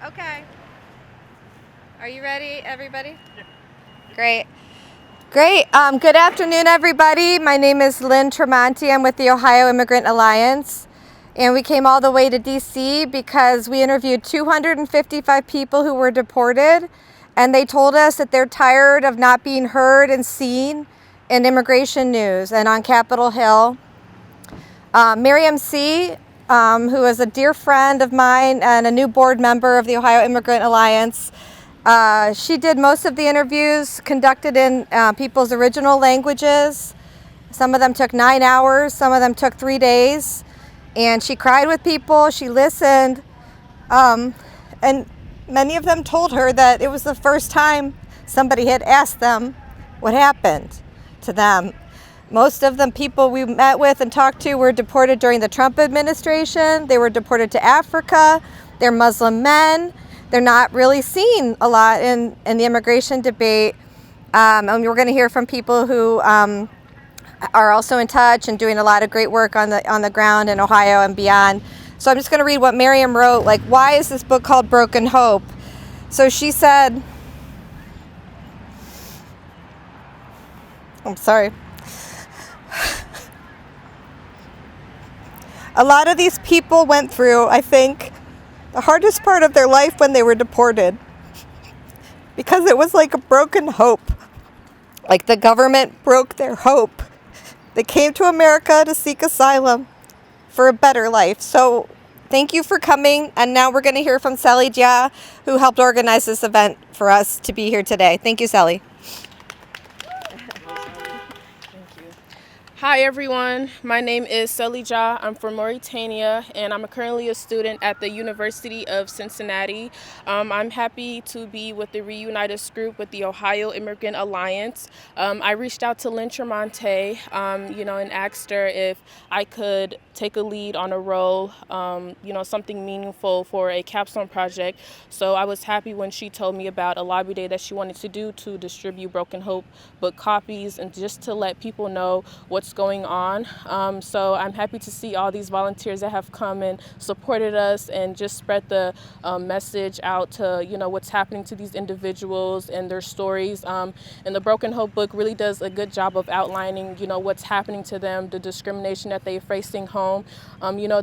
Okay. Are you ready, everybody? Great. Great. Good afternoon, everybody. My name is Lynn Tremonti. I'm with the Ohio Immigrant Alliance. And we came all the way to DC because we interviewed 255 people who were deported. And they told us that they're tired of not being heard and seen in immigration news and on Capitol Hill. Miriam C., who is a dear friend of mine and a new board member of the Ohio Immigrant Alliance, she did most of the interviews conducted in people's original languages. Some of them took 9 hours, some of them took 3 days. And she cried with people, she listened, and many of them told her that it was the first time somebody had asked them what happened to them. Most of the people we met with and talked to were deported during the Trump administration. They were deported to Africa. They're Muslim men. They're not really seen a lot in the immigration debate. And we're going to hear from people who are also in touch and doing a lot of great work on the ground in Ohio and beyond. So I'm just going to read what Miriam wrote. Like, why is this book called Broken Hope? So she said, I'm sorry. A lot of these people went through, I think, the hardest part of their life when they were deported. Because it was like a broken hope. Like the government broke their hope. They came to America to seek asylum for a better life. So thank you for coming. And now we're going to hear from Sally Dia, who helped organize this event for us to be here today. Thank you, Sally. Hi everyone, my name is Sally Ja. I'm from Mauritania and I'm currently a student at the University of Cincinnati. I'm happy to be with the Reunited group with the Ohio Immigrant Alliance. I reached out to Lynn Tremonti, and asked her if I could take a lead on a role, something meaningful for a capstone project. So I was happy when she told me about a lobby day that she wanted to do to distribute Broken Hope book copies and just to let people know what's going on. So I'm happy to see all these volunteers that have come and supported us and just spread the message out to, what's happening to these individuals and their stories. And the Broken Hope book really does a good job of outlining, what's happening to them, the discrimination that they're facing home.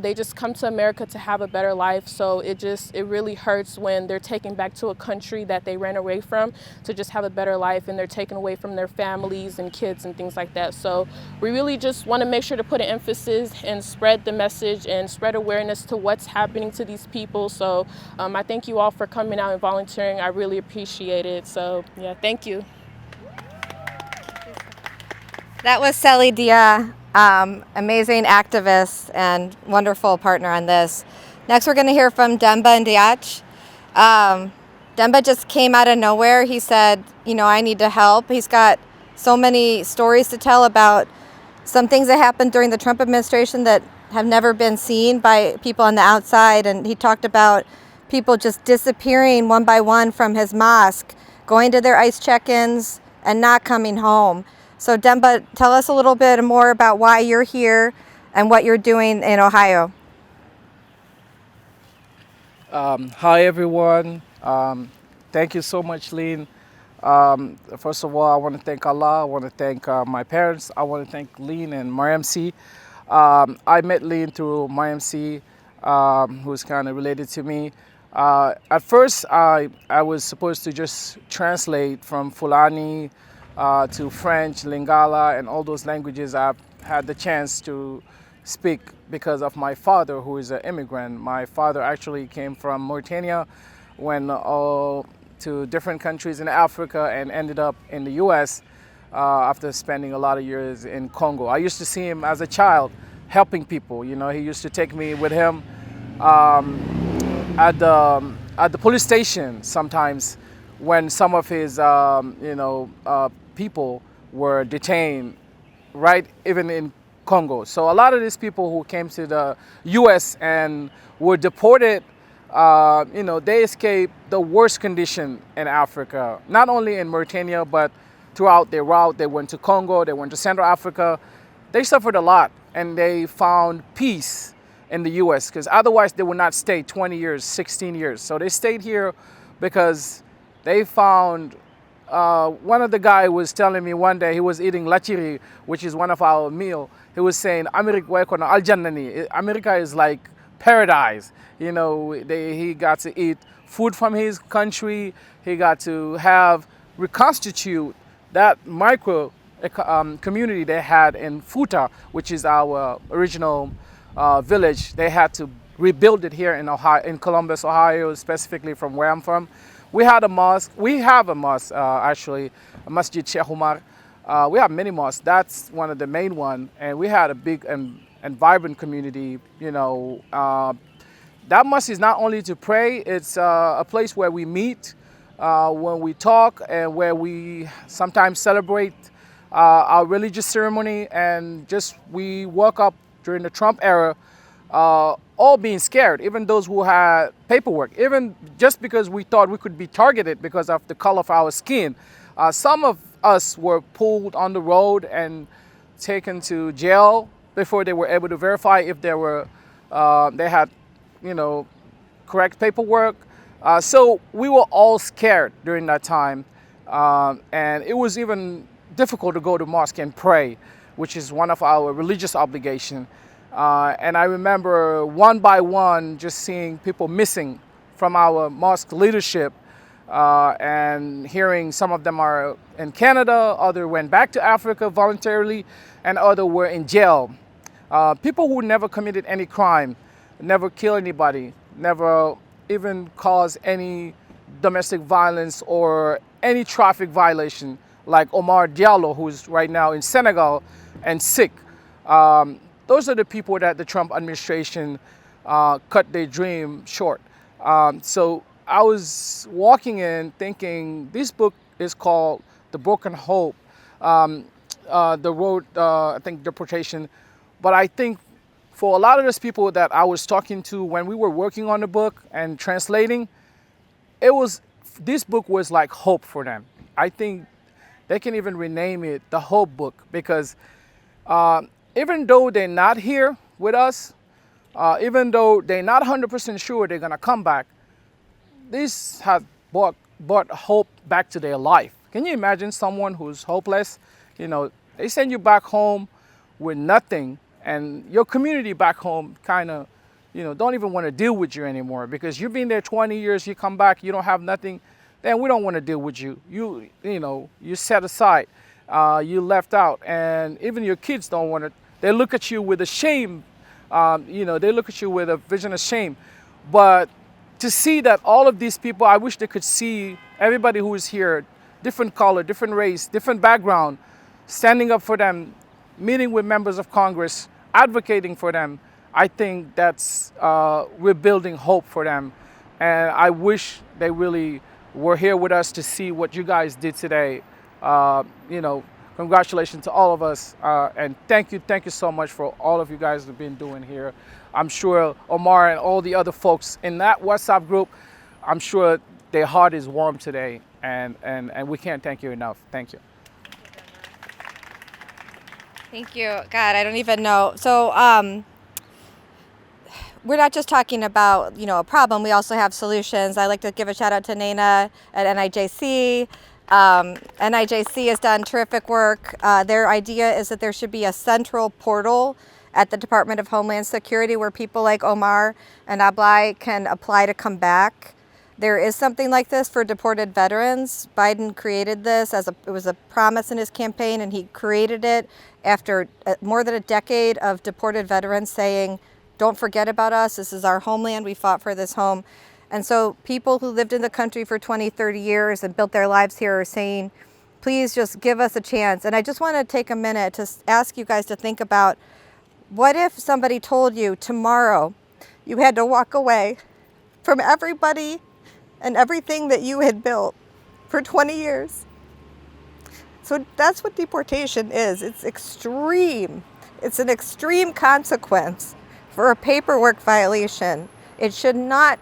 They just come to America to have a better life. So it really hurts when they're taken back to a country that they ran away from to just have a better life, and they're taken away from their families and kids and things like that. So we really just want to make sure to put an emphasis and spread the message and spread awareness to what's happening to these people. So I thank you all for coming out and volunteering. I really appreciate it. So yeah, thank you. That was Sally Dia, amazing activist and wonderful partner on this. Next, we're going to hear from Demba and Diach. Demba just came out of nowhere. He said, I need to help. He's got so many stories to tell about some things that happened during the Trump administration that have never been seen by people on the outside. And he talked about people just disappearing one by one from his mosque, going to their ICE check-ins and not coming home. So Demba, tell us a little bit more about why you're here and what you're doing in Ohio. Hi, everyone. Thank you so much, Lynn. First of all, I want to thank Allah. I want to thank my parents. I want to thank Lynn and Mariam C. I met Lynn through Mariam C., who's kind of related to me. At first, I was supposed to just translate from Fulani to French, Lingala, and all those languages I've had the chance to speak because of my father, who is an immigrant. My father actually came from Mauritania, went to different countries in Africa, and ended up in the U.S. After spending a lot of years in Congo. I used to see him as a child helping people. He used to take me with him at the police station sometimes when some of his people were detained, right, even in Congo. So a lot of these people who came to the U.S. and were deported, they escaped the worst condition in Africa, not only in Mauritania, but throughout their route. They went to Congo, they went to Central Africa. They suffered a lot, and they found peace in the U.S. because otherwise they would not stay 20 years, 16 years. So they stayed here because they found, one of the guy was telling me one day he was eating lachiri, which is one of our meal. He was saying, America is like paradise. You know, he got to eat food from his country. He got to have reconstitute that micro community they had in Futa, which is our original village. They had to rebuild it here in Ohio, in Columbus, Ohio, specifically from where I'm from. We had a mosque. We have a mosque, actually, a Masjid Sheikh Umar. We have many mosques. That's one of the main one, and we had a big and vibrant community. You know, that mosque is not only to pray; it's a place where we meet, when we talk, and where we sometimes celebrate our religious ceremony. And just we woke up during the Trump era, all being scared, even those who had paperwork, even just because we thought we could be targeted because of the color of our skin. Some of us were pulled on the road and taken to jail before they were able to verify if they were, they had, you know, correct paperwork. So we were all scared during that time. And it was even difficult to go to mosque and pray, which is one of our religious obligations. And I remember one by one just seeing people missing from our mosque leadership, and hearing some of them are in Canada, others went back to Africa voluntarily, and others were in jail. People who never committed any crime, never killed anybody, never even caused any domestic violence or any traffic violation, like Omar Diallo, who's right now in Senegal and sick. Those are the people that the Trump administration cut their dream short. So I was walking in thinking this book is called The Broken Hope, the road, I think, deportation. But I think for a lot of those people that I was talking to when we were working on the book and translating, this book was like hope for them. I think they can even rename it the Hope Book, because even though they're not here with us, even though they're not 100% sure they're gonna come back, this has brought hope back to their life. Can you imagine someone who's hopeless? You know, they send you back home with nothing, and your community back home kind of, you know, don't even want to deal with you anymore because you've been there 20 years, you come back, you don't have nothing, then we don't want to deal with you. You know, you set aside, you left out, and even your kids don't want to. They look at you with a shame, you know, they look at you with a vision of shame. But to see that all of these people, I wish they could see everybody who is here, different color, different race, different background, standing up for them, meeting with members of Congress, advocating for them. I think that's rebuilding hope for them. And I wish they really were here with us to see what you guys did today. You know, congratulations to all of us. And thank you so much for all of you guys have been doing here. I'm sure Omar and all the other folks in that WhatsApp group, I'm sure their heart is warm today. And we can't thank you enough. Thank you. Thank you. God, I don't even know. So we're not just talking about, you know, a problem. We also have solutions. I like to give a shout out to Nana at NIJC. NIJC has done terrific work. Their idea is that there should be a central portal at the Department of Homeland Security where people like Omar and Ablai can apply to come back. There is something like this for deported veterans. Biden created this it was a promise in his campaign, and he created it after more than a decade of deported veterans saying, don't forget about us. This is our homeland. We fought for this home. And so people who lived in the country for 20, 30 years and built their lives here are saying, please just give us a chance. And I just want to take a minute to ask you guys to think about, what if somebody told you tomorrow you had to walk away from everybody and everything that you had built for 20 years? So that's what deportation is. It's extreme. It's an extreme consequence for a paperwork violation. It should not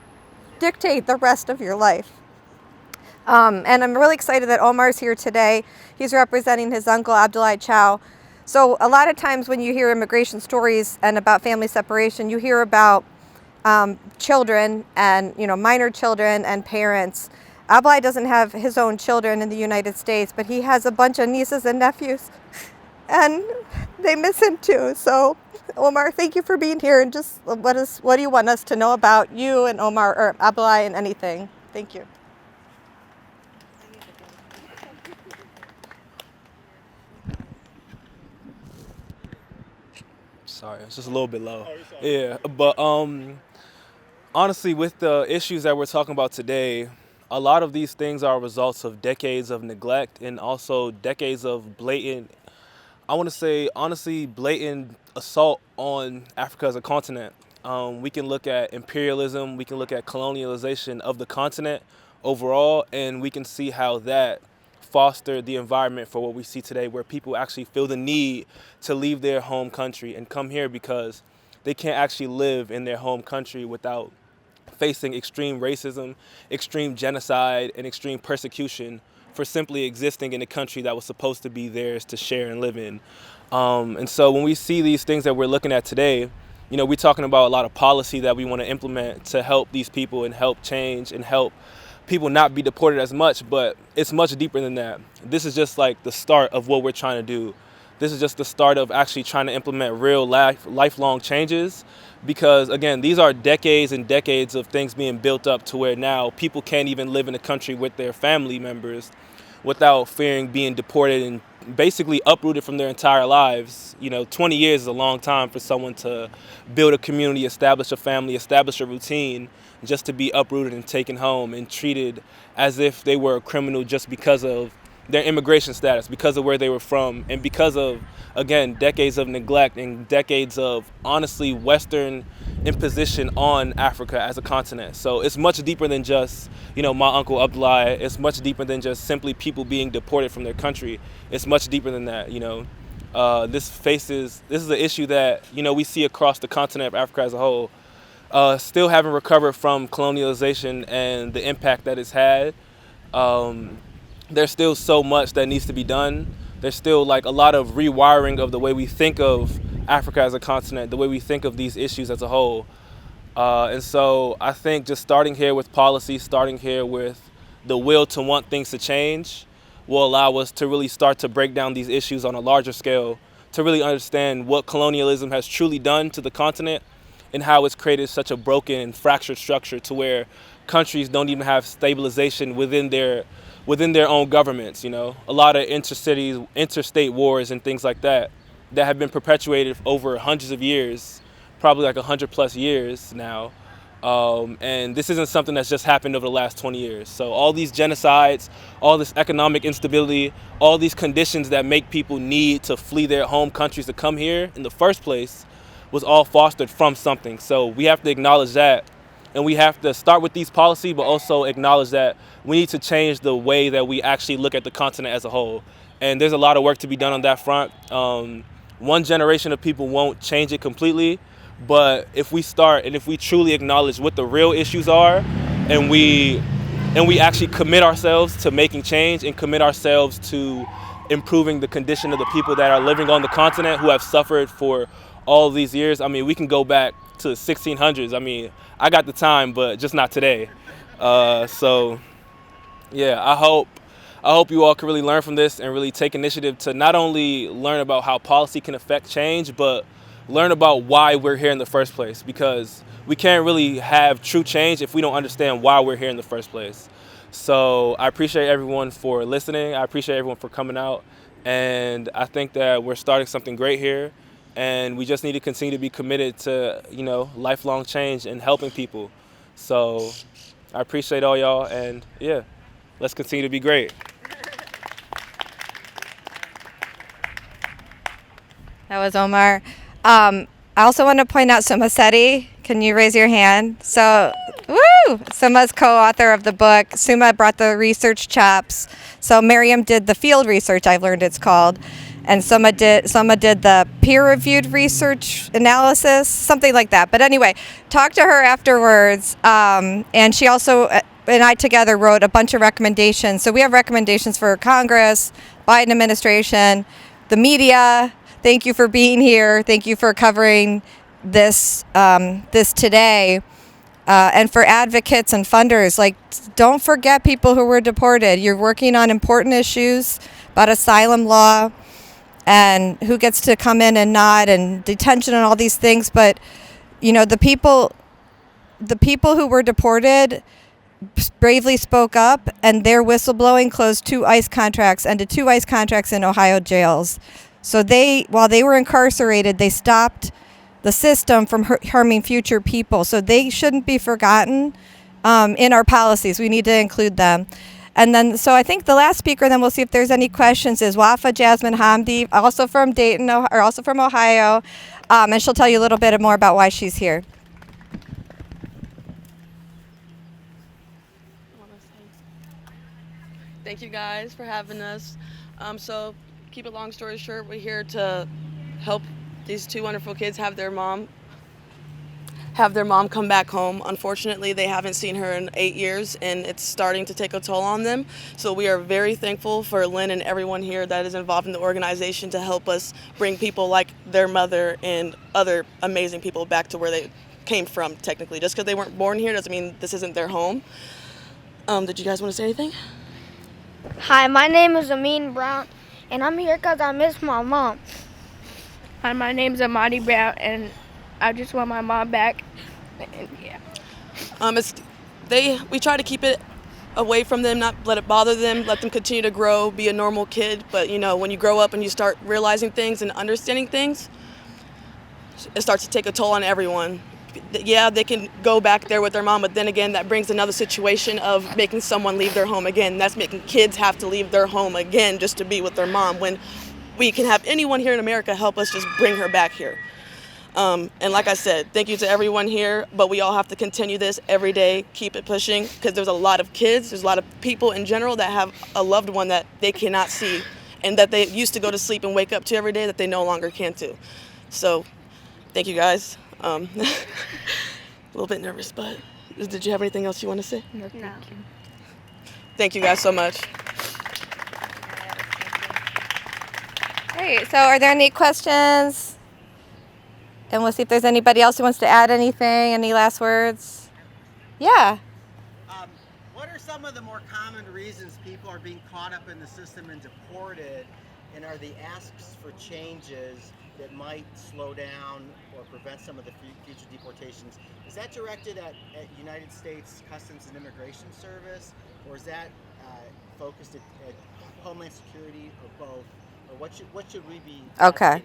dictate the rest of your life. And I'm really excited that Omar's here today. He's representing his uncle, Abdoulaye Chow. So a lot of times when you hear immigration stories and about family separation, you hear about children and minor children and parents. Abulai doesn't have his own children in the United States, but he has a bunch of nieces and nephews, and they miss him too. So, Omar, thank you for being here. And just what do you want us to know about you and Omar or Abulai and anything? Thank you. Sorry, it's just a little bit low. Yeah, but honestly, with the issues that we're talking about today, a lot of these things are results of decades of neglect and also decades of blatant, I want to say honestly, blatant assault on Africa as a continent. We can look at imperialism, we can look at colonialization of the continent overall, and we can see how that fostered the environment for what we see today, where people actually feel the need to leave their home country and come here because they can't actually live in their home country without facing extreme racism, extreme genocide, and extreme persecution for simply existing in a country that was supposed to be theirs to share and live in. And so when we see these things that we're looking at today, we're talking about a lot of policy that we want to implement to help these people and help change and help people not be deported as much, but it's much deeper than that. This is just like the start of what we're trying to do. This is just the start of actually trying to implement real lifelong changes, because again, these are decades and decades of things being built up to where now people can't even live in a country with their family members without fearing being deported and basically uprooted from their entire lives. 20 years is a long time for someone to build a community, establish a family, establish a routine, just to be uprooted and taken home and treated as if they were a criminal just because of their immigration status, because of where they were from, and because of, again, decades of neglect and decades of, honestly, Western imposition on Africa as a continent. So it's much deeper than just, my uncle Abdullah. It's much deeper than just simply people being deported from their country. It's much deeper than that, This is an issue that, we see across the continent of Africa as a whole. Still haven't recovered from colonialization and the impact that it's had. There's still so much that needs to be done. There's still like a lot of rewiring of the way we think of Africa as a continent, the way we think of these issues as a whole. And so I think just starting here with policy, starting here with the will to want things to change will allow us to really start to break down these issues on a larger scale, to really understand what colonialism has truly done to the continent and how it's created such a broken and fractured structure to where countries don't even have stabilization within their own governments. A lot of interstate wars and things like that have been perpetuated over hundreds of years, probably like 100+ years now. And this isn't something that's just happened over the last 20 years. So all these genocides, all this economic instability, all these conditions that make people need to flee their home countries to come here in the first place was all fostered from something. So we have to acknowledge that, and we have to start with these policies, but also acknowledge that we need to change the way that we actually look at the continent as a whole. And there's a lot of work to be done on that front. One generation of people won't change it completely, but if we start and if we truly acknowledge what the real issues are, and we actually commit ourselves to making change and commit ourselves to improving the condition of the people that are living on the continent who have suffered for all these years. We can go back to the 1600s. I got the time, but just not today. So yeah, I hope you all can really learn from this and really take initiative to not only learn about how policy can affect change, but learn about why we're here in the first place, because we can't really have true change if we don't understand why we're here in the first place. So I appreciate everyone for listening. I appreciate everyone for coming out. And I think that we're starting something great here. And we just need to continue to be committed to, lifelong change and helping people. So I appreciate all y'all. And yeah, let's continue to be great. That was Omar. I also want to point out Suma Seti. Can you raise your hand? So, woo! Suma's co-author of the book. Suma brought the research chops. So Miriam did the field research, I've learned it's called. And Suma did the peer-reviewed research analysis, something like that. But anyway, talk to her afterwards. And she also and I together wrote a bunch of recommendations. So we have recommendations for Congress, Biden administration, the media, thank you for being here. Thank you for covering this this today. And for advocates and funders, like, don't forget people who were deported. You're working on important issues about asylum law and who gets to come in and not, and detention and all these things. But, you know, the people who were deported bravely spoke up, and their whistleblowing closed 2 ICE contracts, ended 2 ICE contracts in Ohio jails. So while they were incarcerated, they stopped the system from harming future people. So they shouldn't be forgotten in our policies. We need to include them. And then, so I think the last speaker, then we'll see if there's any questions, is Wafa Jasmine Hamdi, also from Dayton, or also from Ohio. And she'll tell you a little bit more about why she's here. Thank you guys for having us. So keep it long story short, we're here to help these 2 wonderful kids have their mom come back home. Unfortunately, they haven't seen her in 8 years, and it's starting to take a toll on them. So we are very thankful for Lynn and everyone here that is involved in the organization to help us bring people like their mother and other amazing people back to where they came from, technically. Just because they weren't born here doesn't mean this isn't their home. Did you guys want to say anything? Hi, my name is Amin Brown, and I'm here because I miss my mom. Hi, my name's Amadi Brown, and I just want my mom back. And, yeah. We try to keep it away from them, not let it bother them, let them continue to grow, be a normal kid. But, you know, when you grow up and you start realizing things and understanding things, it starts to take a toll on everyone. Yeah, they can go back there with their mom, but then again, that brings another situation of making someone leave their home again. That's making kids have to leave their home again just to be with their mom, when we can have anyone here in America help us just bring her back here. And like I said, thank you to everyone here, but we all have to continue this every day, keep it pushing, because there's a lot of kids, there's a lot of people in general that have a loved one that they cannot see, and that they used to go to sleep and wake up to every day that they no longer can do. So, thank you guys. A little bit nervous, but did you have anything else you want to say? No, thank you. Thank you guys so much. Great. So are there any questions? And we'll see if there's anybody else who wants to add anything. Any last words? Yeah. What are some of the more common reasons people are being caught up in the system and deported? And are the asks for changes that might slow down or prevent some of the future deportations? Is that directed at United States Customs and Immigration Service, or is that focused at Homeland Security, or both? Or what should we be Okay.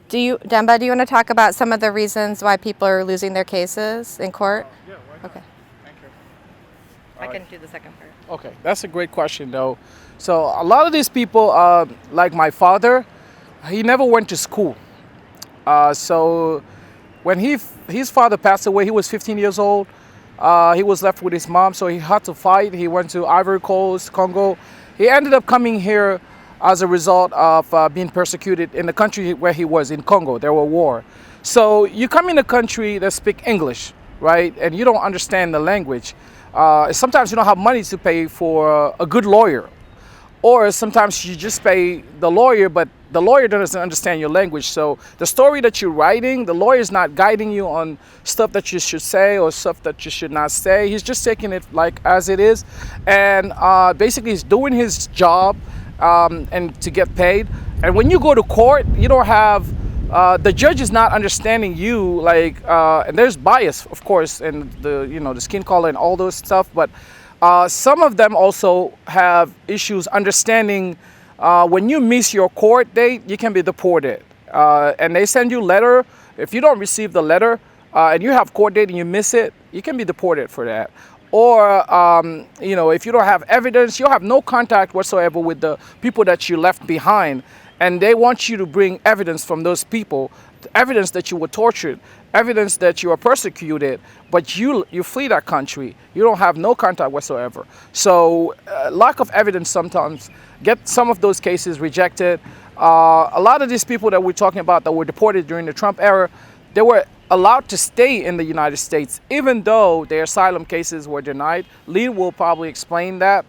For? Demba, do you want to talk about some of the reasons why people are losing their cases in court? Yeah, why not? Okay. Thank you. I can do the second part. Okay, that's a great question, though. So a lot of these people, like my father, he never went to school. So when his father passed away, he was 15 years old. He was left with his mom, so he had to fight. He went to Ivory Coast, Congo. He ended up coming here as a result of being persecuted in the country where he was, in Congo. There were war. So you come in a country that speak English, right? And you don't understand the language. Sometimes you don't have money to pay for a good lawyer. Or sometimes you just pay the lawyer, but the lawyer doesn't understand your language. So the story that you're writing, the lawyer is not guiding you on stuff that you should say or stuff that you should not say. He's just taking it like as it is. And basically he's doing his job and to get paid. And when you go to court, you don't have, the judge is not understanding you, like, and there's bias, of course, and the skin color and all those stuff, but some of them also have issues understanding when you miss your court date, you can be deported. And they send you a letter. If you don't receive the letter and you have court date and you miss it, you can be deported for that. Or, if you don't have evidence, you'll have no contact whatsoever with the people that you left behind. And they want you to bring evidence from those people, evidence that you were tortured, evidence that you were persecuted, but you flee that country. You don't have no contact whatsoever. So lack of evidence sometimes get some of those cases rejected. A lot of these people that we're talking about that were deported during the Trump era, they were allowed to stay in the United States, even though their asylum cases were denied. Lee will probably explain that.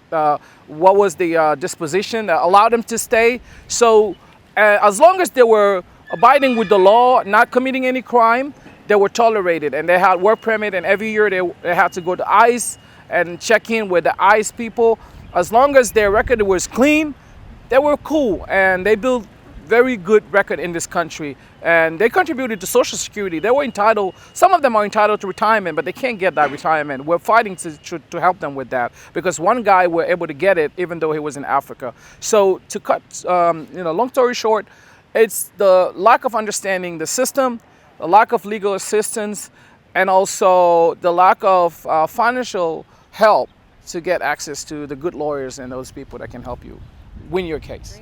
What was the disposition that allowed them to stay? So as long as they were abiding with the law, not committing any crime, they were tolerated, and they had work permit, and every year they had to go to ICE and check in with the ICE people. As long as their record was clean, they were cool, and they built very good record in this country, and they contributed to Social Security. They were entitled, some of them are entitled to retirement, but they can't get that retirement. We're fighting to help them with that, because one guy were able to get it even though he was in Africa. So to cut, long story short, it's the lack of understanding the system, the lack of legal assistance, and also the lack of financial help to get access to the good lawyers and those people that can help you win your case.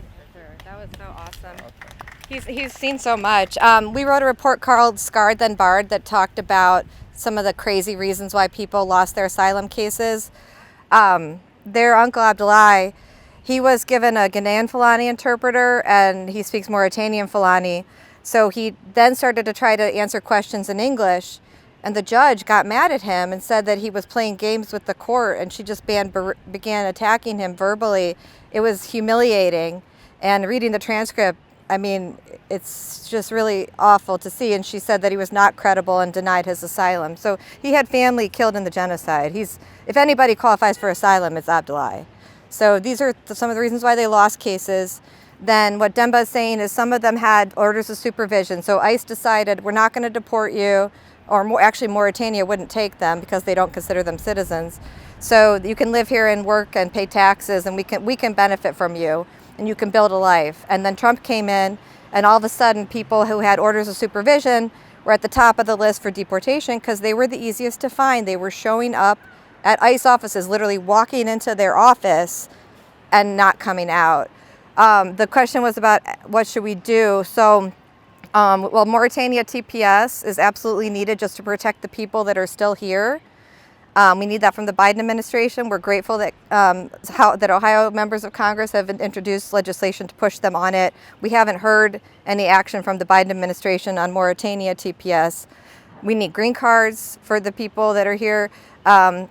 That was so awesome. He's seen so much. We wrote a report called Scarred Then Barred that talked about some of the crazy reasons why people lost their asylum cases. Their uncle Abdullahi, he was given a Ghanaian Fulani interpreter, and he speaks Mauritanian Fulani. So he then started to try to answer questions in English, and the judge got mad at him and said that he was playing games with the court, and she just began attacking him verbally. It was humiliating. And reading the transcript, I mean, it's just really awful to see. And she said that he was not credible and denied his asylum. So he had family killed in the genocide. If anybody qualifies for asylum, it's Abdullahi. So these are some of the reasons why they lost cases. Then what Demba is saying is some of them had orders of supervision. So ICE decided, we're not going to deport you, or actually Mauritania wouldn't take them because they don't consider them citizens. So you can live here and work and pay taxes, and we can benefit from you, and you can build a life. And then Trump came in, and all of a sudden people who had orders of supervision were at the top of the list for deportation because they were the easiest to find. They were showing up at ICE offices, literally walking into their office and not coming out. The question was about what should we do. So, Mauritania TPS is absolutely needed just to protect the people that are still here. We need that from the Biden administration. We're grateful that that Ohio members of Congress have introduced legislation to push them on it. We haven't heard any action from the Biden administration on Mauritania TPS. We need green cards for the people that are here.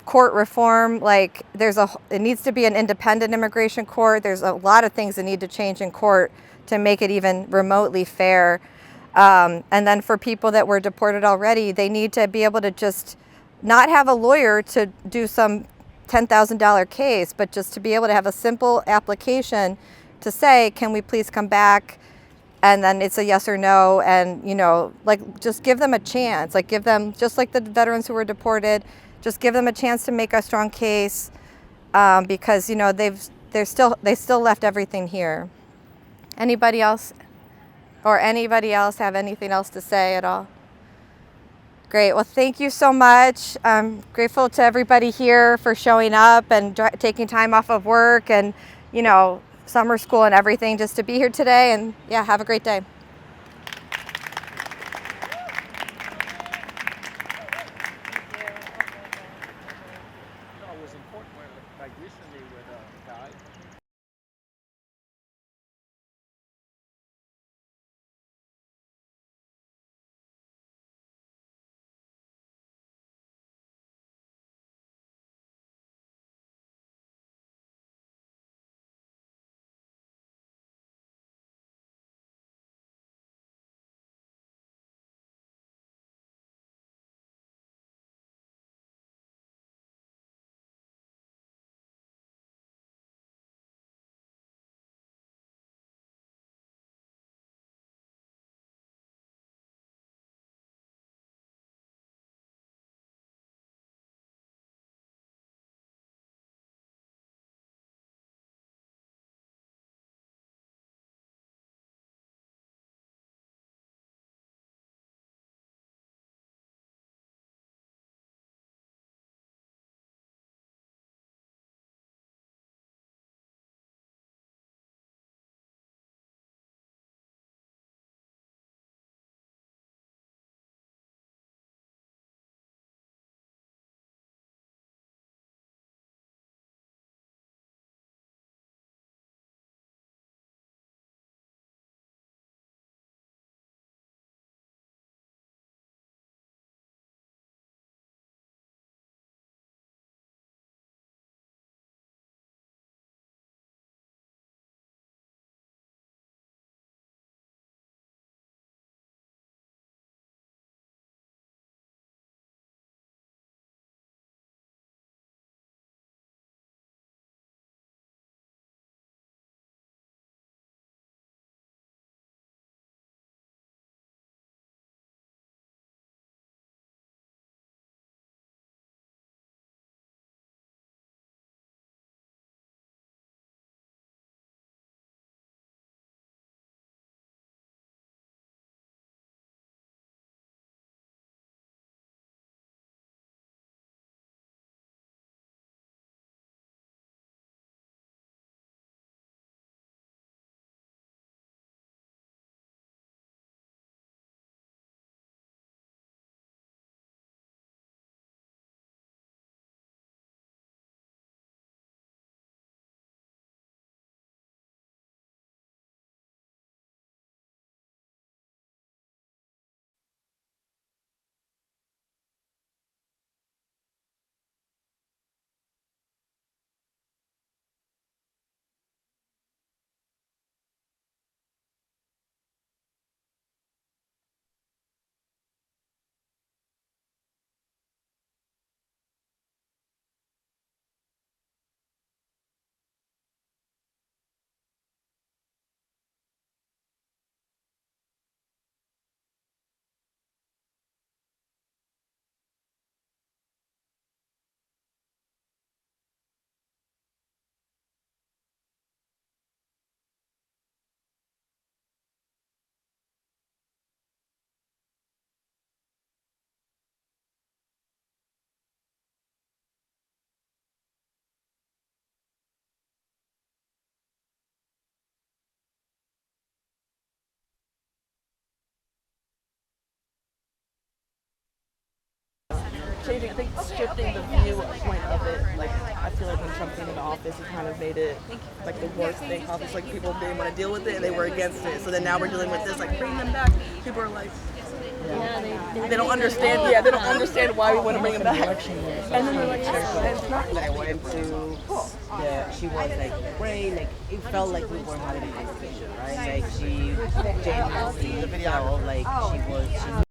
Court reform, it needs to be an independent immigration court. There's a lot of things that need to change in court to make it even remotely fair. And then for people that were deported already, they need to be able to just not have a lawyer to do some $10,000 case, but just to be able to have a simple application to say, can we please come back? And then it's a yes or no. And, just give them a chance, give them, just like the veterans who were deported, just give them a chance to make a strong case, because, they still left everything here. Anybody else have anything else to say at all? Great. Well, thank you so much. I'm grateful to everybody here for showing up and taking time off of work and, summer school and everything just to be here today. And yeah, have a great day. It was important, recently with a guy changing, I think shifting the viewpoint of it. Like, I feel like when Trump came into office, he kind of made it like the worst thing possible. Like, people didn't want to deal with it and they were against it. So then now we're dealing with this, like, bring them back. People are like, they don't understand. Yeah, they don't understand why we want to bring them back. And then they're like, it's not. I went to, she was like great, like it felt like we were having a conversation, right? Like she genuinely felt like she knew.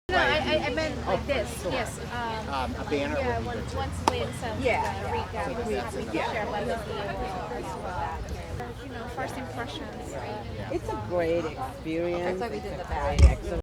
No, I meant like this. Yes. A banner. Yeah, once Lynn sent the recap, I was happy to share my first impressions, right? It's a great experience. Okay, so we did the It's a great